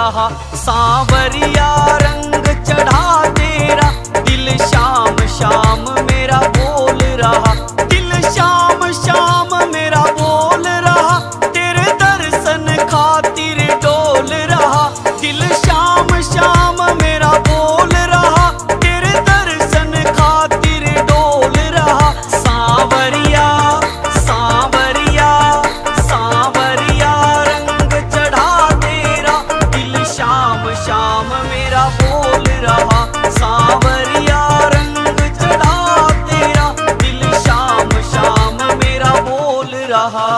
रहा। सांवरिया रंग चढ़ा तेरा, दिल शाम शाम मेरा बोल रहा। दिल शाम शाम मेरा बोल रहा, तेरे दर्शन खातिर डोल रहा। दिल शाम शाम मेरा बोल रहा, तेरे दर्शन खातिर डोल रहा। सांवरिया सांवरिया सांवरिया रंग चढ़ा तेरा, दिल शाम शाम मेरा बोल रहा। सांवरिया रंग चढ़ा तेरा, दिल शाम शाम मेरा बोल रहा।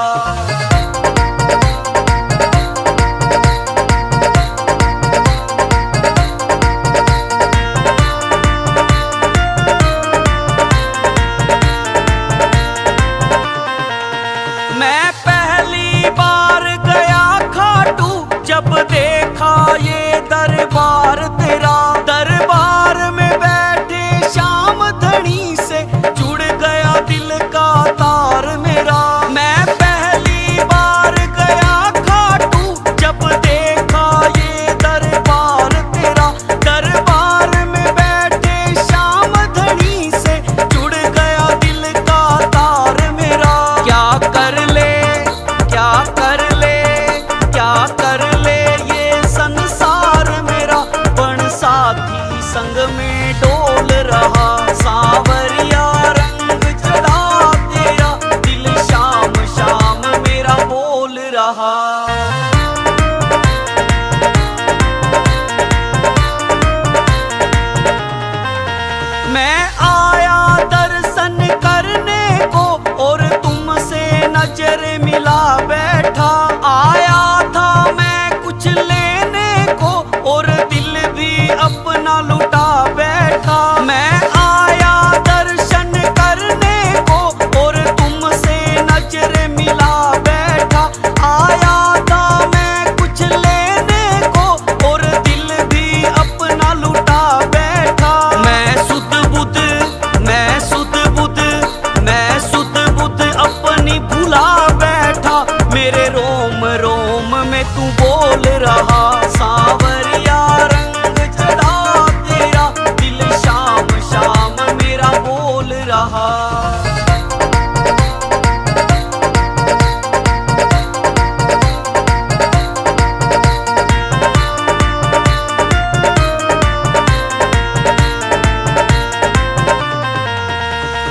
मैं पहली बार गया खाटू, जब देखा ये दरबार तेरा। दरबार में बैठे श्याम धनी से जुड़ गया दिल का तार मेरा। मैं पहली बार गया खाटू, जब देखा ये दरबार तेरा। दरबार में बैठे श्याम धनी से जुड़ गया दिल का तार मेरा। क्या कर ले क्या कर ले क्या कर ले ये संसार मेरा, बन साथी संग में डोल रहा। सांवरिया रंग चढ़ा तेरा, दिल शाम शाम मेरा बोल रहा। मैं आया दर्शन करने को, और तुमसे नजर मिला बैठा। आया था मैं कुछ लेने को, और दिल भी अपना लुटा बैठा। मैं आया दर्शन करने को, और तुमसे नजर मिला बैठा। आया था मैं कुछ लेने को, और दिल भी अपना लुटा बैठा। मैं सुध बुध मैं सुध बुध मैं सुध बुध अपनी भुला बैठा। मेरे रोम रोम में तू बोल रहा। सांवरिया रंग चढ़ा तेरा, दिल शाम शाम मेरा बोल रहा।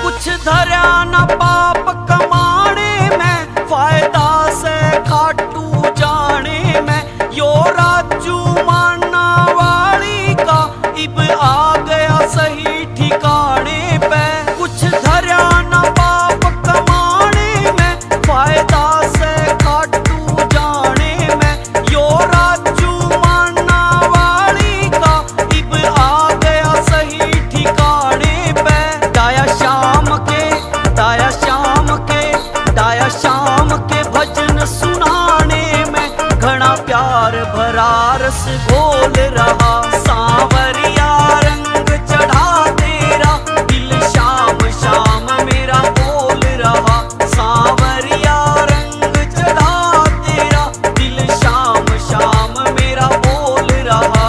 कुछ धरा न पाप कमाने में, फायदा से खाटू जाने में। यो राजू माना वाली का इब आ गया सही ठिकाने पे। कुछ धरा न पाप कमाने में, फायदा से खाटू जाने में। यो राजू माना वाली का इब आ गया सही ठिकाने पे। दाया शाम के दाया शाम के दाया शाम के भजन सुनाने में, घना प्यार भरा रस घोल रहा। सांवरिया रंग चढ़ा तेरा, दिल शाम शाम मेरा बोल रहा। सांवरिया रंग चढ़ा तेरा, दिल शाम शाम मेरा बोल रहा।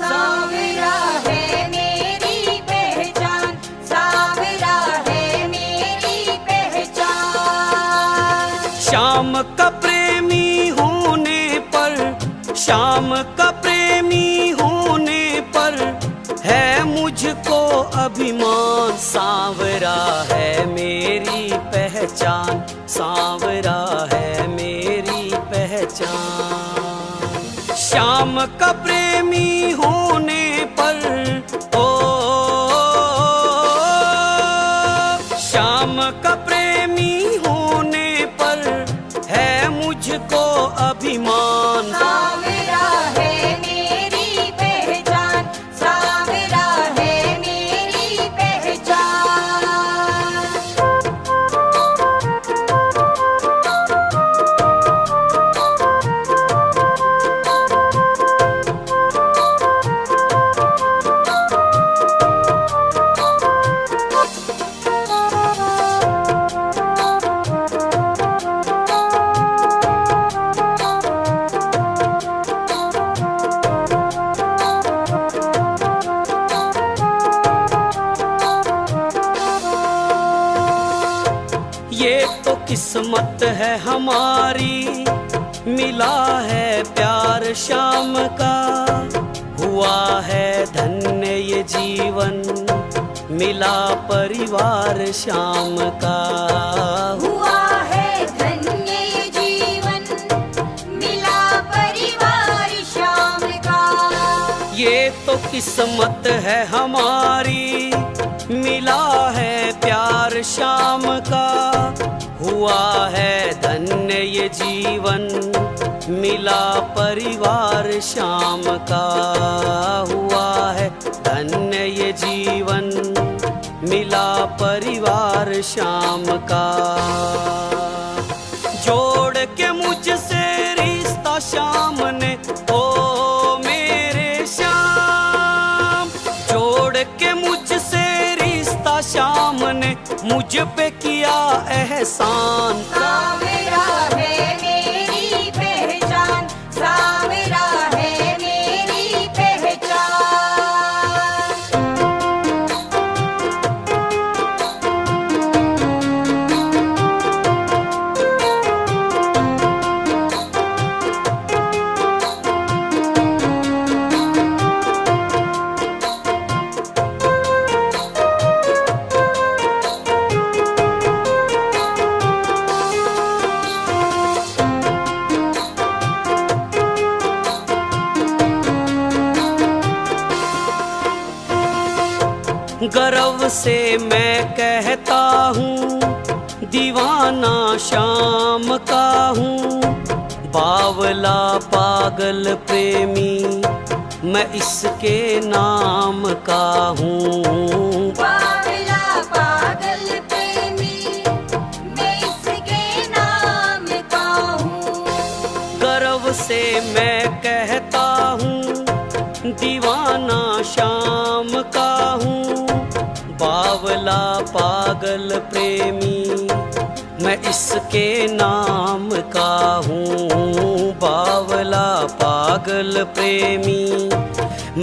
सांवरा है मेरी पहचान, सांवरा है मेरी पहचान। श्याम का प्रेमी होने पर, श्याम का प्रेमी होने पर है मुझको अभिमान। सांवरा है मेरी पहचान, सांवरा है मेरी पहचान। श्याम का प्रेमी होने पर, ओ श्याम का प्रेमी होने पर है मुझको अभिमान। सांवरा है मेरी पहचान, सांवरा है मेरी पहचान। ये तो किस्मत है हमारी, मिला है प्यार शाम का। हुआ है धन्य ये जीवन, मिला परिवार शाम का। हुआ है धन्य ये जीवन, मिला परिवार शाम का। ये तो किस्मत है हमारी, मिला है प्यार शाम का। हुआ है धन्य ये जीवन, मिला परिवार शाम का। हुआ है धन्य ये जीवन, मिला परिवार शाम का। जोड़ के मुझसे रिश्ता शाम ने, ओ मेरे श्याम। जोड़ के मुझसे रिश्ता शाम ने, मुझ पे किया एहसान। सावरा है मेरी पहचान, सावरा है मेरी पहचान। गर्व से मैं कहता हूँ, दीवाना शाम का हूँ। बावला पागल प्रेमी, मैं इसके नाम का हूँ। बावला पागल प्रेमी, मैं इसके नाम का हूँ। गर्व से मैं कहता हूँ, दीवाना शाम का हूँ। बावला पागल प्रेमी, मैं इसके नाम का हूँ। बावला पागल प्रेमी,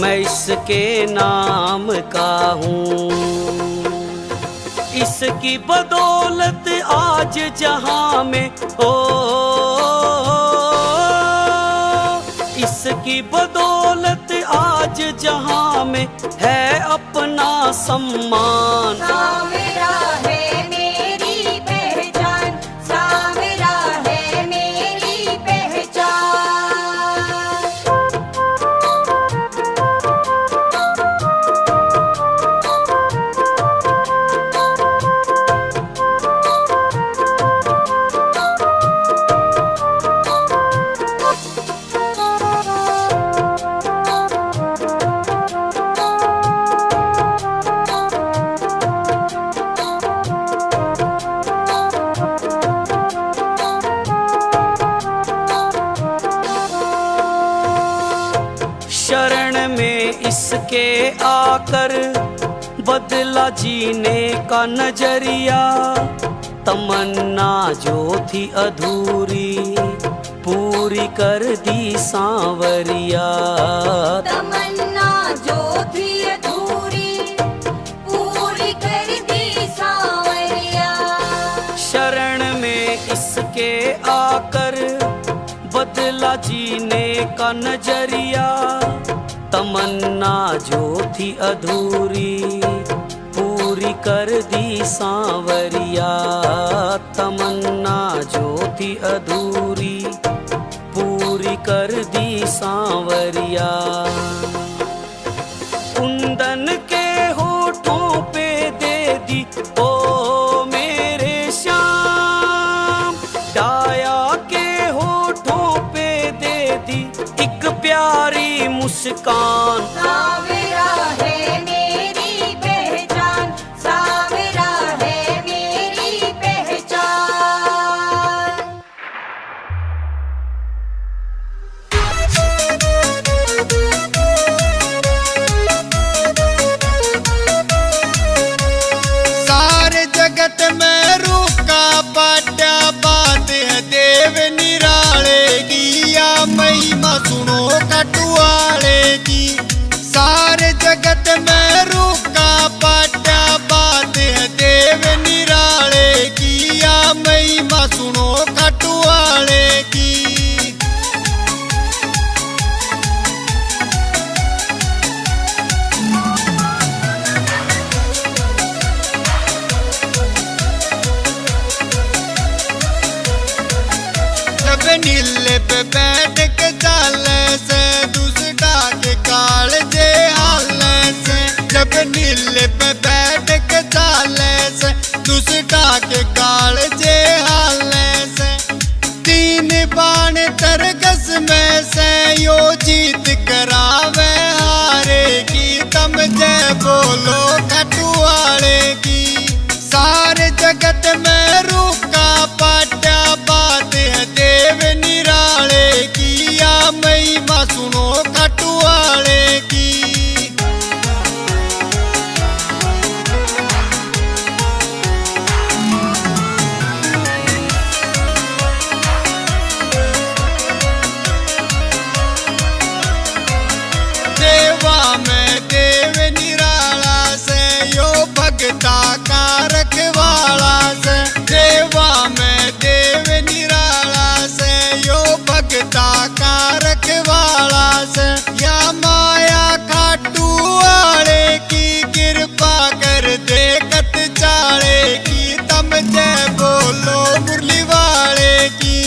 मैं इसके नाम का हूँ। इसकी बदौलत आज जहां में, ओ इसकी बदौलत आज जहां में है अपना सम्मान। सावरा है मेरी पहचान, सावरा है मेरी पहचान। शरण में इसके आकर बदला जीने का नजरिया। तमन्ना जो थी अधूरी, पूरी कर दी सांवरिया। तमन्ना जो थी अधूरी, पूरी कर दी सांवरिया। शरण में इसके आकर बदला जीने का नजरिया। तमन्ना जो थी अधूरी, पूरी कर दी सांवरिया। तमन्ना जो थी अधूरी, पूरी कर दी सांवरिया। कुंदन के होठों पे दे दी, ओ मेरे श्याम। डाया के होठों पे दे दी एक प्यारी मुस्कान। सावरा है मेरी पहचान, सावरा है मेरी पहचान। सारे जगत में रूका पाट्या बात है देव निराले की। या महिमा सुनो कटुआले की। महिमा सुनो खाटू वाले की। जब नीले पे बैठ के चाले से दूसरा के काल जे हाले से। जब नीले पे बैठ के चाले से दूसरा के काल जे हाले से। तीन बाण तरगस में से यो जीत करावे हारे की। तम जय बोलो खाटू वाले की। सारे जगत में रूका पाट्या बात है देव निराले की। या महिमा सुनो खाटू वाले की। देवा में देव निराला से यो भगता का रखवाला से। देवा में देव निराला से यो भगता का रखवाला से। या माया खाटू वाले की कृपा कर देखत चाले की। तम जय बोलो मुरली वाले की।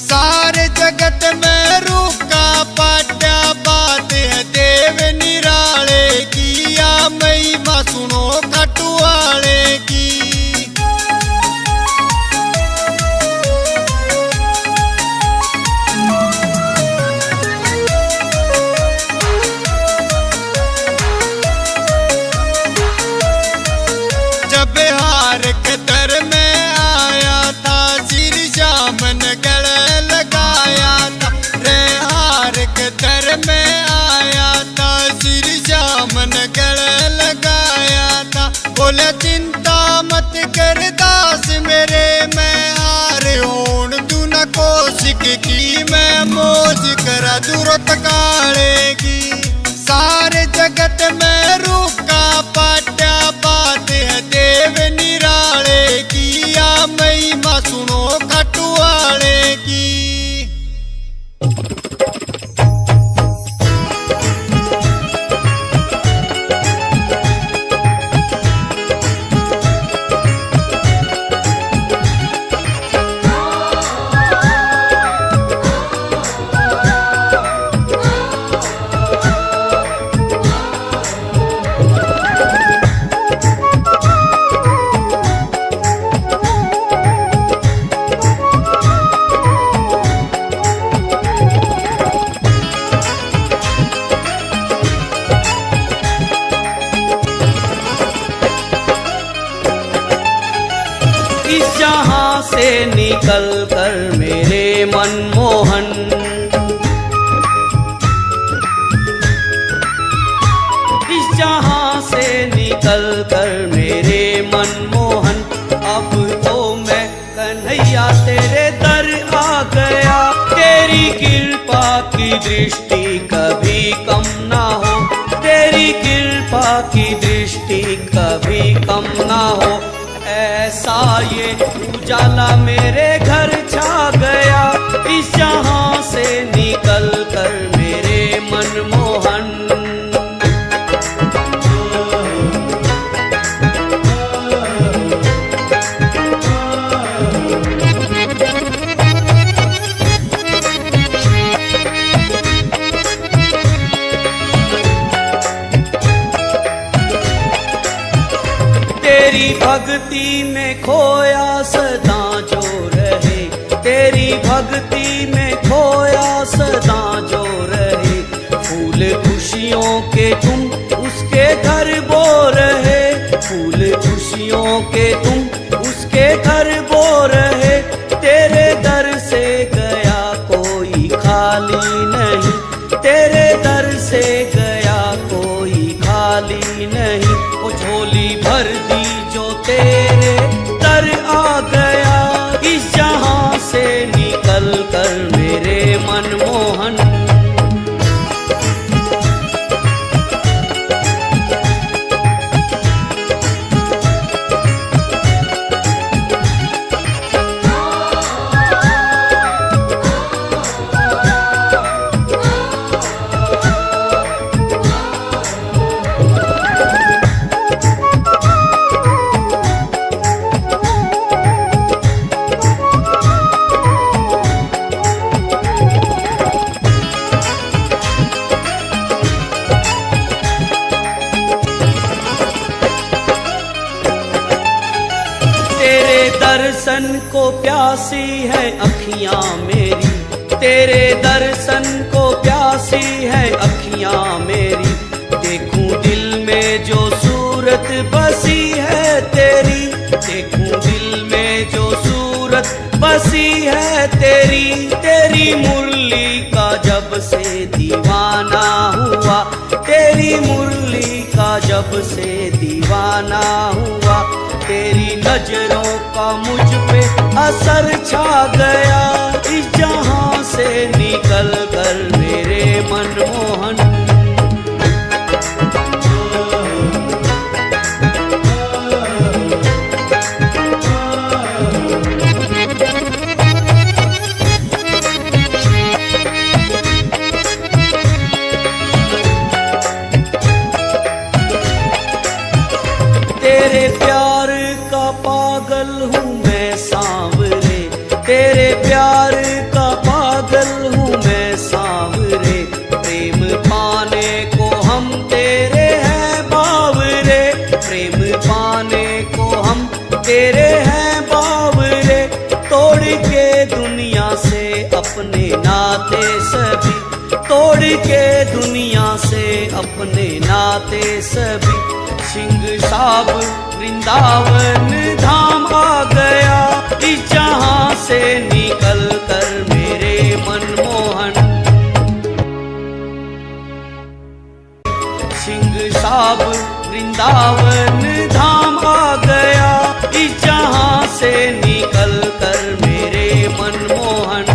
सारे जगत में रूका पाट्या बात है देव निराले की। या महिमा सुनो खाटू वाले की। जब हार के दर में आया था श्री श्याम ने गले लगाया था। रे हार के दर में आया था श्री श्याम ने गले लगाया था। बोले चिंता मत कर दास मेरे, मैं हार होन तू न कोशिक की। मैं मौज करा दूरत काले की। सारे जगत में रूका पाट्या बात है देव निराले की। या महिमा सुनो खाटू वाले की। इस जहां से निकल कर मेरे मनमोहन। इस जहां से निकल कर मेरे मनमोहन। अब तो मैं कन्हैया तेरे दर आ गया। तेरी कृपा की दृष्टि कभी कम ना हो। तेरी कृपा की दृष्टि कभी कम ना हो। ऐसा ये उजाला मेरे घर छा गया। इस जहां से निकल कर मेरे मनमोहन। तेरी भक्ति में खोया सदा जो रहे। तेरी भक्ति में खोया सदा जो रहे। फूल खुशियों के तुम उसके घर बो रहे। फूल खुशियों के तुम उसके घर बो रहे। तेरे दर से गया कोई खाली नहीं। तेरे दर से गया कोई खाली नहीं। वो झोली भर दी जो तेरे दर आ गया। इस जहां से निकल कर मेरे मनमोहन। प्यासी है अखियां मेरी, तेरे दर्शन को प्यासी है अखियां मेरी। देखूं दिल में जो सूरत बसी है तेरी, देखूं दिल में जो सूरत बसी है तेरी। तेरी मुरली का जब से दीवाना हुआ, तेरी मुरली का जब से दीवाना हुआ। तेरी नजरों का मुझ पे असर छा गया, इस जहां से निकल कर मेरे मनमोहन। तेरे प्यार का पागल हूँ मैं सांवरे, तेरे प्यार का पागल हूँ मैं सांवरे। प्रेम पाने को हम तेरे हैं बावरे, प्रेम पाने को हम तेरे हैं बावरे। तोड़ के दुनिया से अपने नाते सभी, तोड़ के दुनिया से अपने नाते सभी। सिंह साब वृंदावन धाम आ गया, इस जहां से निकल कर मेरे मनमोहन। सिंह साब वृंदावन धाम आ गया, इस जहां से निकल कर मेरे मनमोहन।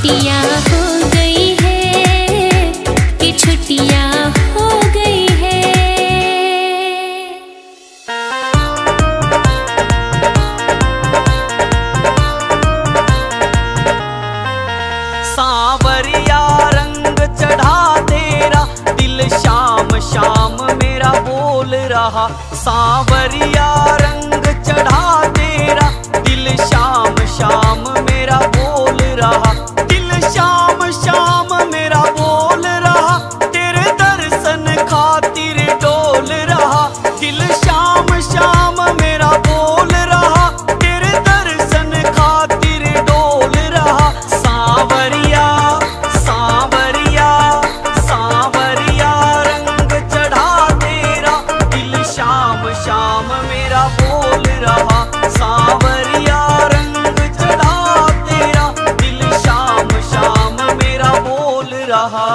छुट्टियाँ हो गई है, कि छुट्टियाँ हो गई है। सांवरिया रंग चढ़ा तेरा, दिल शाम शाम मेरा बोल रहा। सांवरिया रंग चढ़ा तेरा, दिल शाम शाम मेरा बोल रहा। दिल शाम शाम मेरा बोल रहा, तेरे दर्शन खातिर डोल रहा। दिल शाम शाम मेरा बोल रहा, तेरे दर्शन खातिर डोल रहा। सांवरिया सांवरिया सांवरिया रंग चढ़ा तेरा, दिल शाम शाम मेरा बोल रहा। सांवरिया रंग चढ़ा तेरा, दिल शाम शाम मेरा बोल रहा।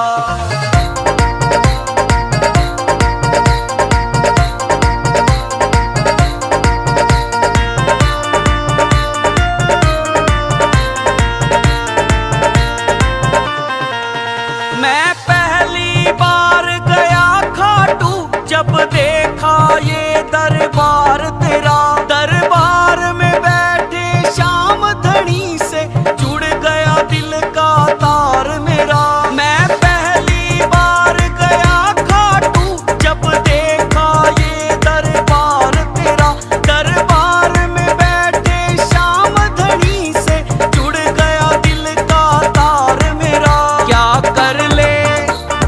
मैं पहली बार गया खाटू, जब देखा ये दरबार तेरा। दरबार में बैठे श्याम धनी से जुड़ गया दिल का तार मेरा। मैं पहली बार गया खाटू, जब देखा ये दरबार तेरा। दरबार में बैठे श्याम धनी से जुड़ गया दिल का तार मेरा। क्या कर ले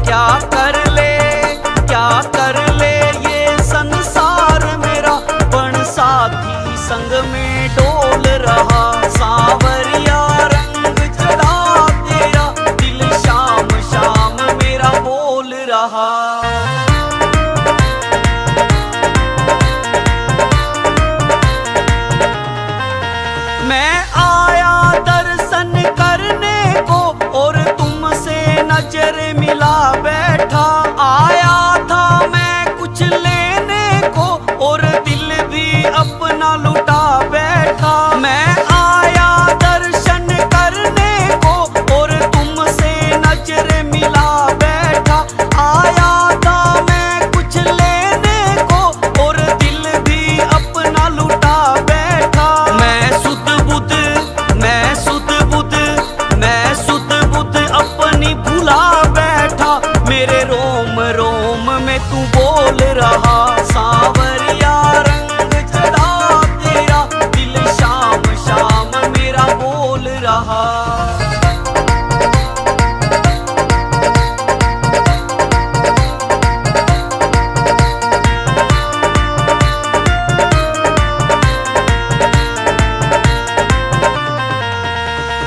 क्या कर ले क्या कर ले ये संसार मेरा, बन साथी संग में डोल रहा। सांवरिया रंग चढ़ा तेरा, दिल शाम शाम मेरा बोल रहा। मैं आया दर्शन करने को, और तुमसे नजर मिला बैठा। आया था मैं कुछ लेने को, और दिल भी अपना लुटा बैठा। मैं आया दर्शन करने को, और तुमसे नजर मिला बैठा। आया था मैं कुछ लेने को, और दिल भी अपना लुटा बैठा। मैं सुध बुध मैं सुध बुध मैं सुध बुध अपनी भुला बैठा। मेरे रोम रोम में तू बोल रहा। सांवरिया रंग चढ़ा तेरा, दिल शाम शाम मेरा बोल रहा।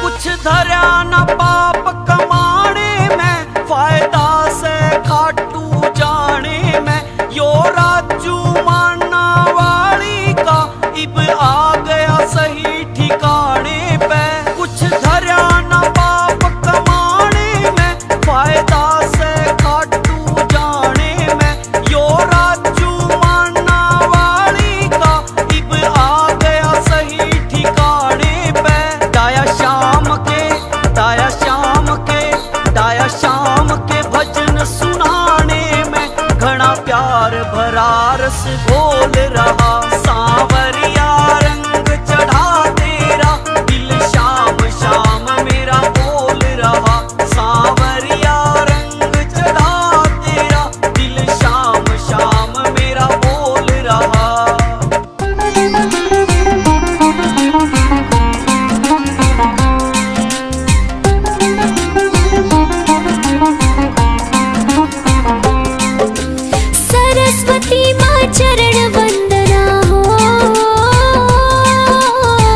कुछ धरा न पाप कमाने में, फायदा से खाटू जाने में। यो राजू माना वाली का इब आ गया सही ठिकाने पे। कुछ धरा न पाप कमाने में, फायदा से खाटू जाने में। यो राजू माना वाली का इब आ गया सही ठिकाने पे। दाया शाम के दाया शाम के दाया शाम के भजन सुनाने में, घना प्यार भरा रस घोल रहा। सांवरिया रंग चढ़ा तेरा, दिल शाम शाम मेरा बोल रहा। सांवरिया रंग चढ़ा तेरा, दिल शाम शाम मेरा बोल रहा। सरस्वती माँ चरण वंदना हो,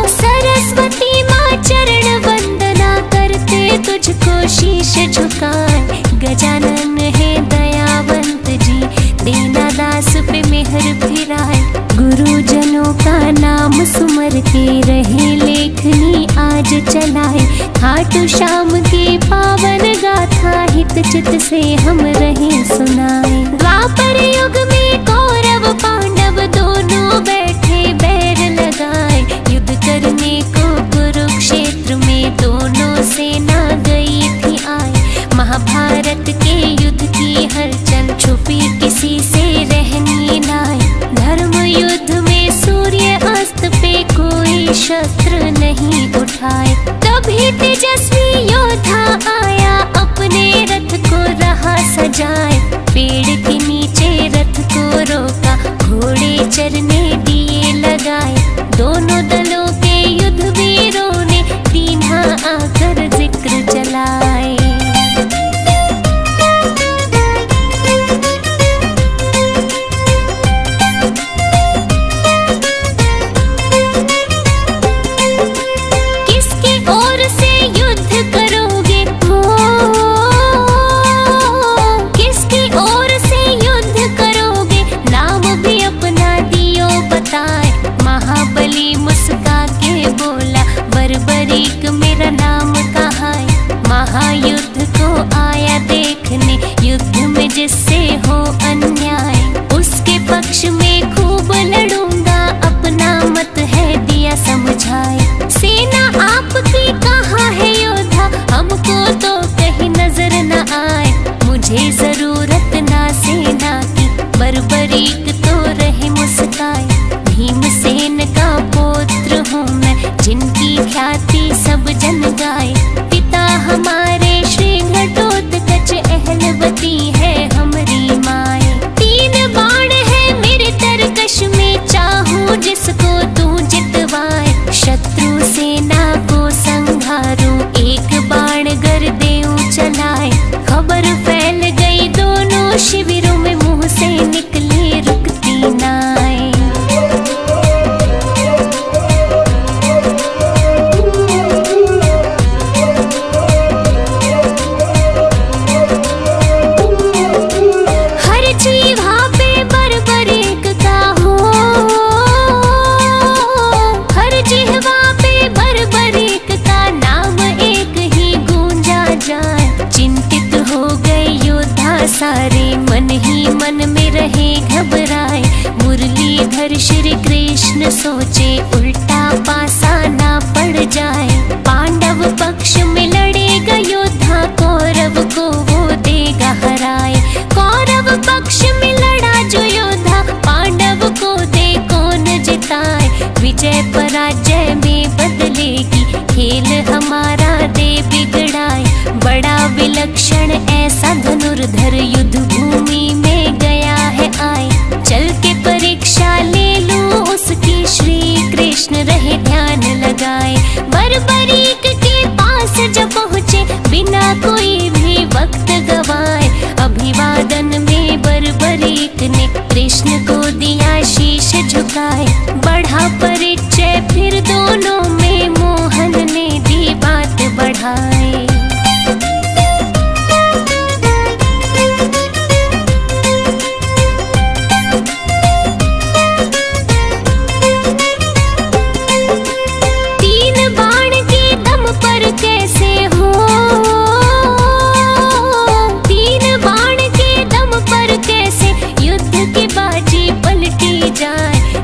सरस्वती माँ चरण वंदना करते तुझको शीश झुकाए। गजानन है दयावंत जी, दीना दास पे मेहर फिराए। गुरुजनों का नाम सुमर के रहे लेखनी आज चलाए। खाटू श्याम की पावन गाथा हित चित से हम रहे सुनाए। द्वापर युग में कौरव पांडव दोनों बैठे बैर लगाए। युद्ध करने को कुरुक्षेत्र में दोनों सेना गई। महायुद्ध को आया देखने, युद्ध में जिससे हो अन्याय उसके पक्ष में खूब लड़ूंगा, अपना मत है दिया समझाए। सेना आपकी कहाँ है योद्धा, हमको तो कहीं नजर न आए। मुझे जरूरत ना सेना की, बर्बरीक तो रहे मुस्काए। भीमसेन का पुत्र हूँ मैं, जिनकी ख्याति सब जन गाए। पिता हमारे श्री घटोत्कच, अहलवती है हमारी माए। 3 बाण है मेरे तरकश में, चाहूं जिसको तू जितवाए। शत्रु सेना को संहारूं, एक बाण गर देऊं चलाए। खबर फैल गई दोनों शिविरों में, मुंह से निकले रुकती नाए। हर जीवा पे बर्बरीक का हो, हर जीवा पे बर्बरीक का नाम एक ही गूंजा जाए। चिंतित हो गए योद्धा सारे, मन ही मन में रहे घबराए। मुरलीधर श्री कृष्ण सोचे, उल्टा पासा ना पड़ जाए। पांडव पक्ष में लड़ेगा योद्धा, कौरव को वो देगा हराए। कौरव पक्ष में लड़ा जो योद्धा, पांडव को दे कौन जिताए। विजय पराजय में बदलेगी, खेल हमारा दे बिगड़ाए। बड़ा विलक्षण ऐसा धनुर्धर, युद्ध भूमि में गया है आए। चल के परीक्षा ले लूं उसकी, श्री कृष्ण रहे ध्यान लगाए। बर्बरीक के पास जब पहुँचे, बिना कोई भी वक्त गवाए। अभिवादन में बर्बरीक ने कृष्ण को दिया शीश झुकाए। बढ़ा परिचय फिर दोनों में, मोहन ने दी बात बढ़ाए।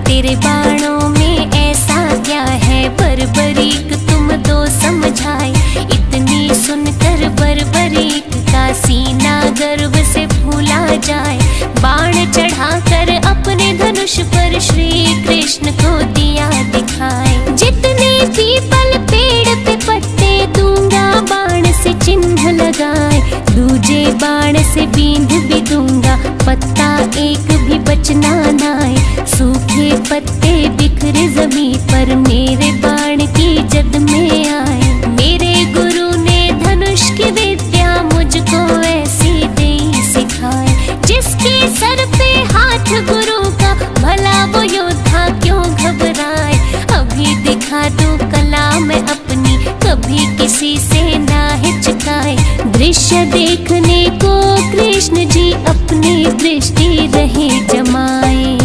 तेरे बाणों में ऐसा क्या है बर्बरीक, तुम तो समझाए। इतनी सुनकर बर्बरीक का सीना गर्व से फूला जाए। बाण चढ़ाकर अपने धनुष पर श्री कृष्ण को दिया दिखाए। जितने पीपल पेड़ पे पत्ते दूंगा, बाण से चिन्ह लगाए। दूजे बाण से बींध भी दूंगा, पत्ता एक भी बचना नाए। सूखे पत्ते बिखरे जमीन पर, मेरे बाण की जद में आए। मेरे गुरु ने धनुष की विद्या मुझको ऐसी दे सिखाए। जिसके सर पे हाथ गुरु का, भला वो योद्धा क्यों घबराए। अभी दिखा दूं कला मैं अपनी, कभी किसी से ना हिचकाए। दृश्य देखने को कृष्ण जी अपनी दृष्टि रहे जमाए।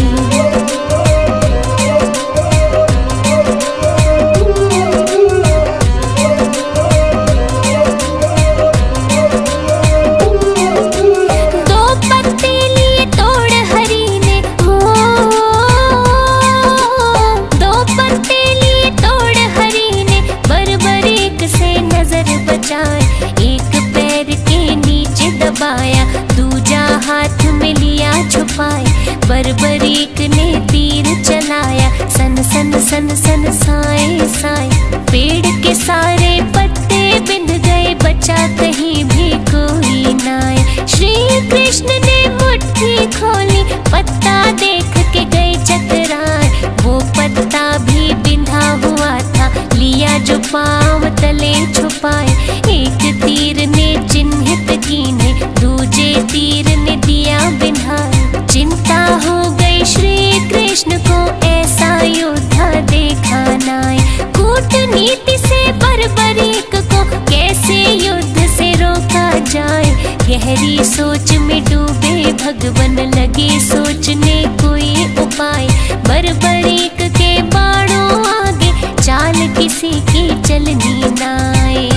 एक पैर के नीचे दबाया, दूजा हाथ में लिया छुपाए। बर्बरीक ने तीर चलाया, सन सन सन सन साए साए। पेड़ के सारे पत्ते बिंद गए, बचा कहीं भी कोई नाए। श्री कृष्ण ने मुट्ठी खोली, पत्ता देख के गए चकराए। वो पत्ता भी बिंधा हुआ था, लिया जो पाँव तले छुपाए। एक तीर ने चिन्हित कीने, दूजे तीर ने दिया बिन्हाए। चिंता हो गई श्री कृष्ण को, ऐसा योद्धा देखा नाए। कूटनीति से बर्बरीक को कैसे युद्ध से रोका जाए। गहरी सोच में डूबे भगवन, लगे सोचने कोई उपाय। बर्बरीक के बाणों आगे, चाल किसी की चलनी नाए।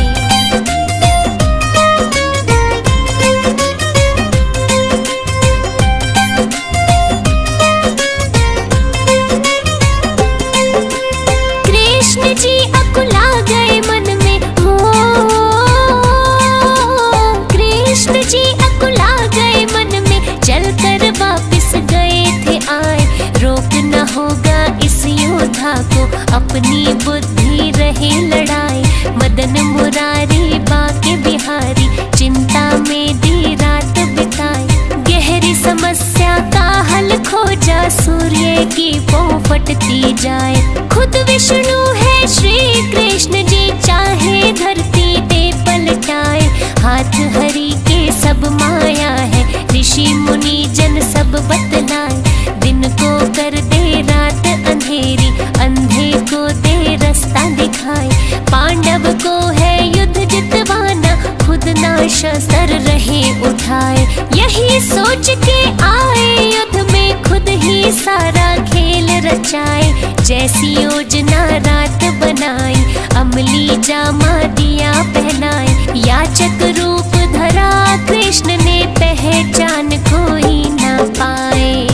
नाथ हरि के सब माया है, ऋषि मुनि जन सब बतलाए। दिन को कर दे रात अंधेरी, अंधे को दे रास्ता दिखाए। पांडव को है युद्ध जितवाना, खुद ना शस्त्र रहे उठाए। यही सोच के आए युद्ध में, खुद ही सारा खेल रचाए। जैसी योजना रात बनाई, अमली जामा दिया पहनाए। याचक रूप धरा कृष्ण ने, पहचान कोई ना पाए।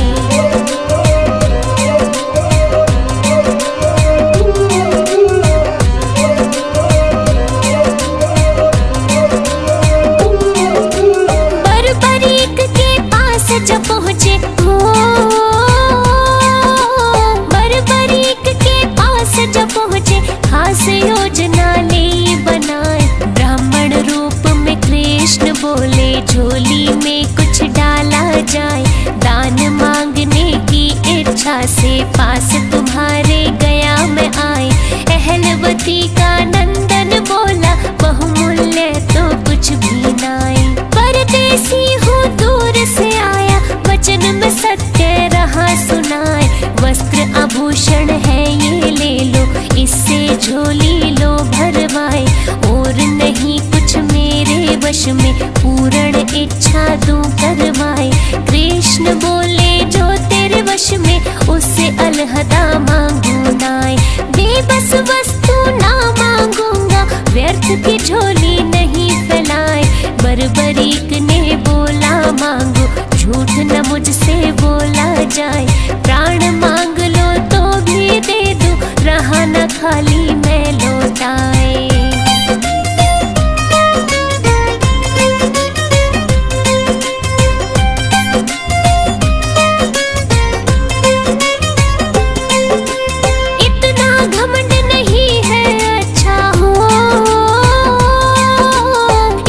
बर्बरीक के पास जब पहुँचे हो, बर्बरीक के पास जब पहुँचे, खास योजना ले बनाए। ब्राह्मण रूप में कृष्ण बोले, झोली में कुछ डाला जाए। दान मांगने की इच्छा से पास तुम्हारे गया मैं आए। अहलवती का नंदन बोला, बहुमूल्य तो कुछ भी नाए। परदेसी हूँ दूर से आया, वचन में सत्य रहा सुनाए। वस्त्र आभूषण है ये ले लो, इससे झोली लो भरवाए। और नहीं कुछ मेरे वश में, पूर्ण इच्छा दूं करवाए। कृष्ण बोले जो तेरे वश में, उससे अलहदा मांगू नाए। बेबस वस्तु ना मांगूंगा, व्यर्थ की झोली नहीं फैलाए। बर्बरीक ने बोला मांगो, झूठ न मुझसे बोला जाए। प्राण मांग लो तो भी दे दूं, रहा न खाली मैं लौटाए। इतना घमंड नहीं है अच्छा हो,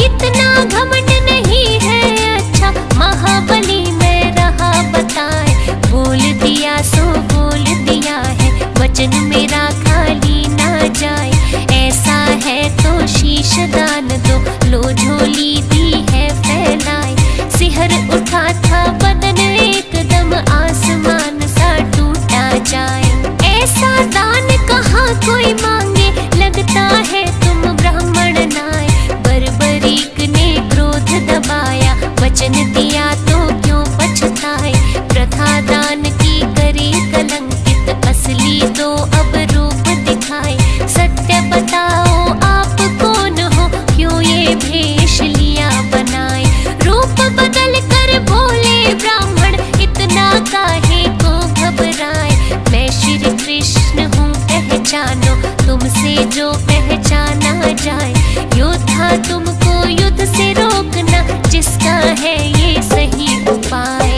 इतना घमंड नहीं है अच्छा। महाबली में रहा बताए, बोल दिया सो बोल दिया है। वचन मेरा खाली ना जाए, ऐसा है तो शीश दान दो, लो झोली दी है फैलाए। सिहर उठा था बदन एकदम, आसमान सा टूटा जाए। ऐसा दान कहाँ कोई मांगे, लगता है तुम ब्राह्मण नाय। बर्बरीक ने क्रोध दबाया, वचन दिया तो क्यों पछताए। प्रथा दान की करे कलंकित, असली तो अब रूप दिखाए। सत्य बताओ आप कौन हो, क्यों ये भेष लिया बनाए। रूप बदल कर बोले ब्राह्मण, इतना काहे को घबराए। मैं श्री कृष्ण हूँ पहचानो, तुमसे जो पहचाना जाए। योद्धा तुमको युद्ध से रोकना, जिसका है ये सही उपाय।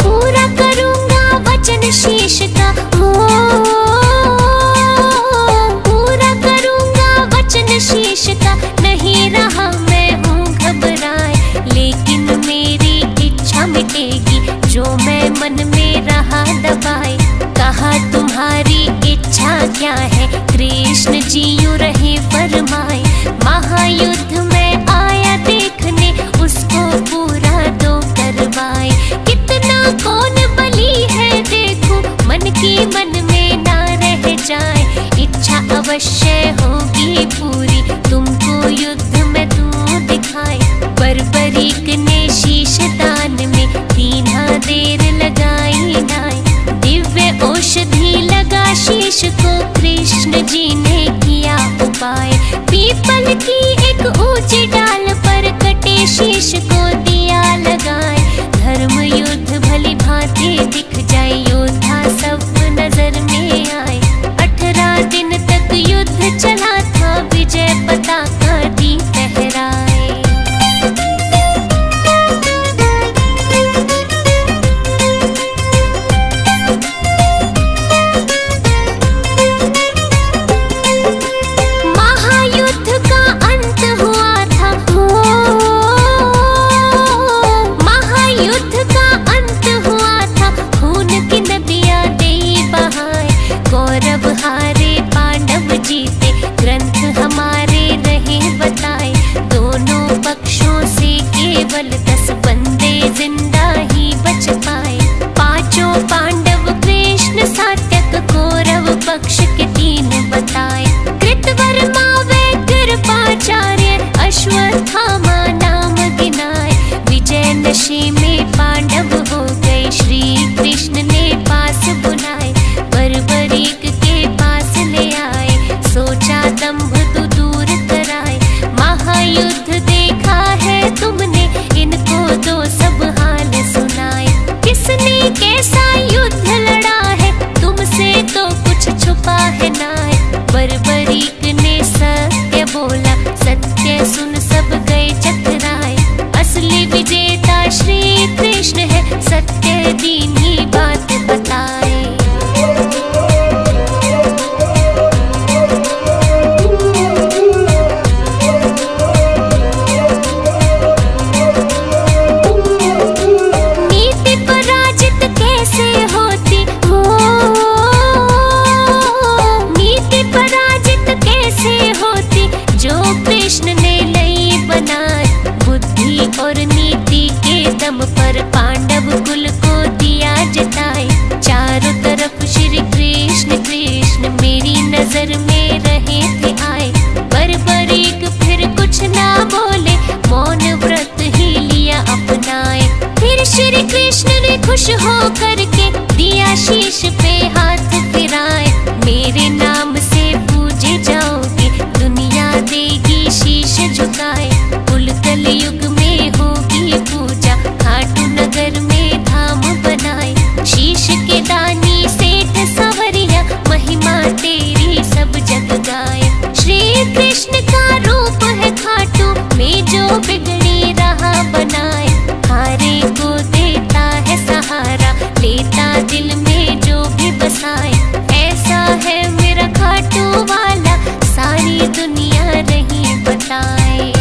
पूरा करूंगा वचन शीश का हो, पूरा करूंगा वचन शीश का। नहीं रहा मैं हूँ घबराए, लेकिन मेरी इच्छा मिटेगी जो मैं मन में रहा दबाए। कहा तुम्हारी इच्छा क्या है, कृष्ण जी यूं रहे फरमाए। महायुद्ध में आया देखने, उसको पूरा दो करवाए। कितना कौन बली है देखो, मन की मन में ना रह जाए। इच्छा अवश्य होगी पूरी, तुमको युद्ध में तू दिखाए। बर्बरीक ने शीश दान में, तीना देर लगाई नाय। दिव्य खुश हो करके दिया शीश पे हाथ फिराए, मेरे नाम से पूजे जाओगे दुनिया देगी शीश झुकाए। कुल कलयुग में होगी पूजा, खाटू नगर में धाम बनाए। शीश के दानी सेठ संवरिया, महिमा तेरी सब जग गाए। श्री कृष्ण का रूप है खाटू में जो बिगड़ी राह बनाए। हारे को देता है सहारा, लेता दिल में जो भी बसाए। ऐसा है मेरा खाटू वाला, सारी दुनिया रही बताए।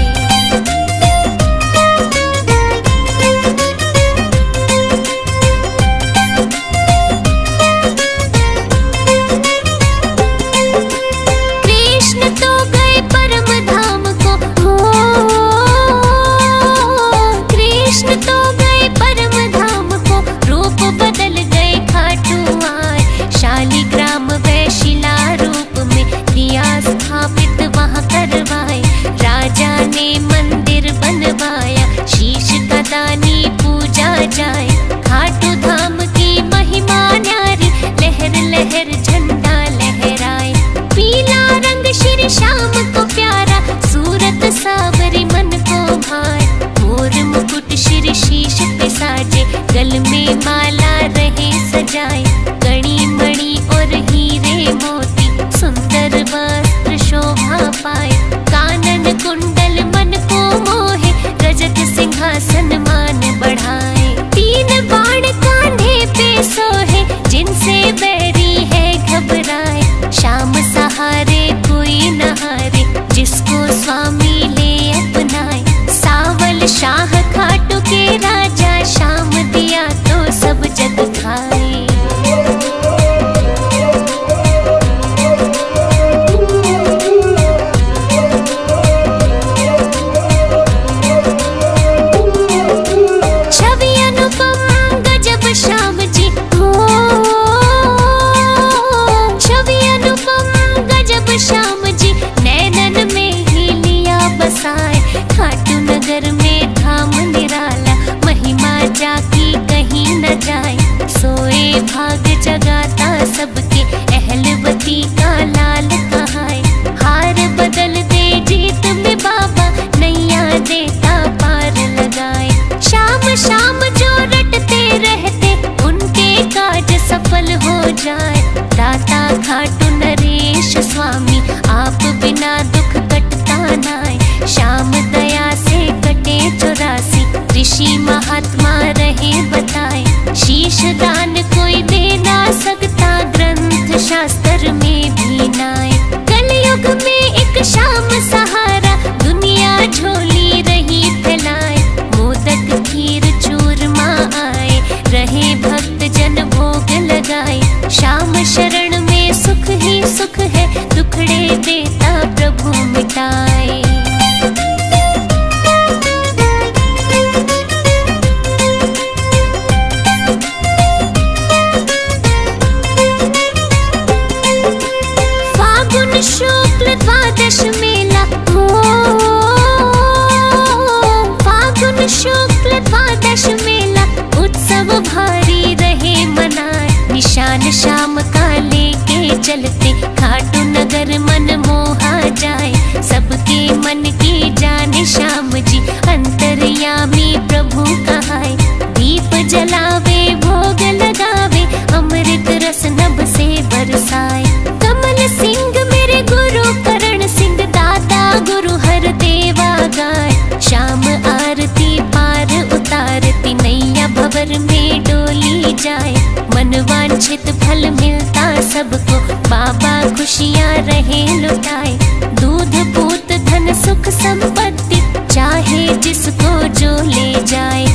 कृष्ण तो गए परम धाम को, कृष्ण तो गए परम धाम को, रूप बदल गए खाटू आए। शालिग्राम व शिला रूप में दिया स्थापित वहाँ करवाए। राजा ने मंदिर बनवाया, शीश का दानी पूजा जाए। खाटू धाम की महिमा न्यारी, लहर लहर झंडा लहराए। पीला रंग श्री श्याम को प्यारा, सूरत सावरी मन को भाए। मोर मुकुट श्री शीश पे साजे, गल में माला रहे सजाए। कड़ी मणि और हीरे मोती, सुंदर वस्त्र शोभा पाए। कानन कुंडल मन को मोहे, रजत सिंहासन मान बढ़ाए। तीन बाण कांधे पे सोहे, जिनसे बैरी है घबराए। शाम सहारे कोई न हारे, जिसको स्वामी ले अपनाए। सावल शाह खाटू के राजा, शाम दिया तो सब जग खाए। छवि अनुपम गजब श्याम जी हो, छवि अनुपम गजब श्याम जी, नैनन में ही लिया बसाए। खाटू नगर में धाम निराला, महिमा जाकी कहीं न जाए। सोए भाग जगाता सबके, अहलवती का लाल कहाए। हार बदल दे जीत में बाबा, नैया देता पार लगाए। शाम शाम जो रटते रहते, उनके काज सफल हो जाए। दाता खाटू नरेश स्वामी, आप बिना दुख कटता नाए। शाम दया से कटे 84, ऋषि महात्मा रहे बताए। शीश दान कोई दे ना सकता, ग्रंथ शास्त्र में भी नाए। कलयुग में एक शाम सहारा, दुनिया झोली रही फैलाए। मोदक खीर चूरमा आए, रहे भक्त जन भोग लगाए। शाम शरण में सुख ही सुख है, दुखड़े देता प्रभु मिटाए। फागुन शुक्ल द्वादश मेला हो, फागुन शुक्ल द्वादश मेला, उत्सव भारी रहे मनाए। निशान शाम का लेके चलते, खाटू नगर मन मोहा जाए। सबके मन की जाने श्याम जी, अंतर्यामी प्रभु कहाए। दीप जलावे भोग लगावे, अमृत रस नभ से बरसाए। कमल सिंह मेरे गुरु करण सिंह, दादा गुरु हर देवा गाए। शाम आरती पार उतारती, नैया भंवर में डोली जाए। मन वांछित फल मिलता सबको, बाबा खुशियाँ रहे लुटाए। दूध पूत धन सुख संपत्ति, चाहे जिसको जो ले जाए।